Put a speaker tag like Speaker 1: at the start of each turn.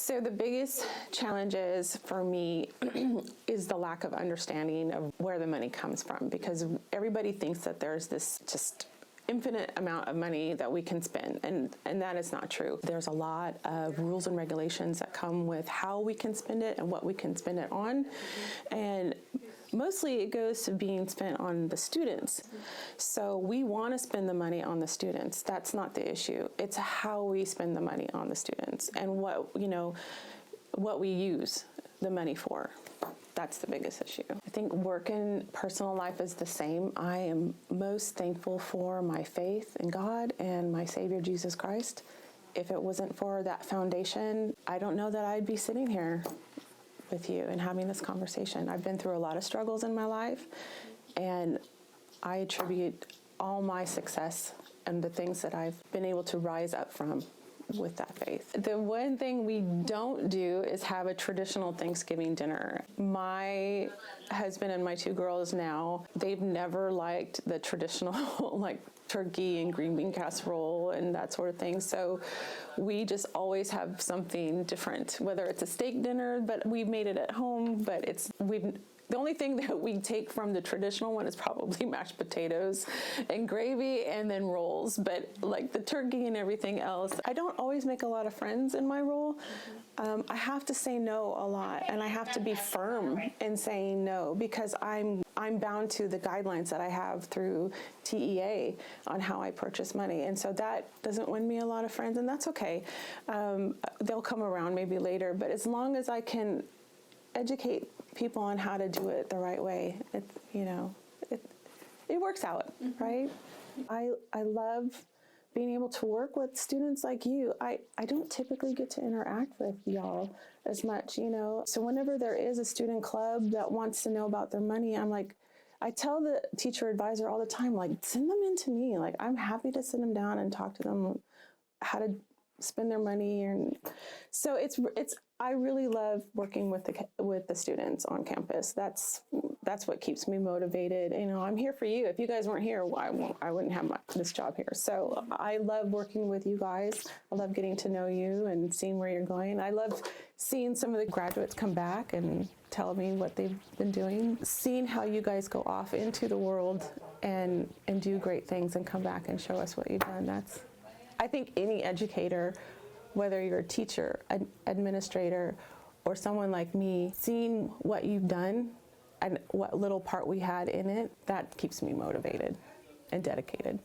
Speaker 1: So the biggest challenges for me is the lack of understanding of where the money comes from, because everybody thinks that there's this just infinite amount of money that we can spend, and that is not true. There's a lot of rules and regulations that come with how we can spend it and what we can spend it on, and mostly it goes to being spent on the students. So we want to spend the money on the students. That's not the issue. It's how we spend the money on the students and what we use the money for. That's the biggest issue. I think work and personal life is the same. I am most thankful for my faith in God and my Savior, Jesus Christ. If it wasn't for that foundation, I don't know that I'd be sitting here with you and having this conversation. I've been through a lot of struggles in my life, and I attribute all my success and the things that I've been able to rise up from with that faith. The one thing we don't do is have a traditional Thanksgiving dinner. My husband and my two girls now, they've never liked the traditional like turkey and green bean casserole and that sort of thing. So we just always have something different, whether it's a steak dinner, but we've made it at home, but the only thing that we take from the traditional one is probably mashed potatoes and gravy and then rolls. But like the turkey and everything else, I don't always make a lot of friends in my role. I have to say no a lot, and I have to be firm in saying no, because I'm bound to the guidelines that I have through TEA on how I purchase money. And so that doesn't win me a lot of friends, and that's okay. They'll come around maybe later, but as long as I can educate people on how to do it the right way, it works out, right? I love being able to work with students like you. I don't typically get to interact with y'all as much, So whenever there is a student club that wants to know about their money, I'm like, I tell the teacher advisor all the time, like, send them in to me. Like, I'm happy to sit them down and talk to them how to spend their money. And so I really love working with the students on campus. That's what keeps me motivated. I'm here for you. If you guys weren't here, I wouldn't have this job here. So I love working with you guys. I love getting to know you and seeing where you're going. I love seeing some of the graduates come back and tell me what they've been doing. Seeing how you guys go off into the world and do great things and come back and show us what you've done. I think any educator, whether you're a teacher, an administrator, or someone like me, seeing what you've done and what little part we had in it, that keeps me motivated and dedicated.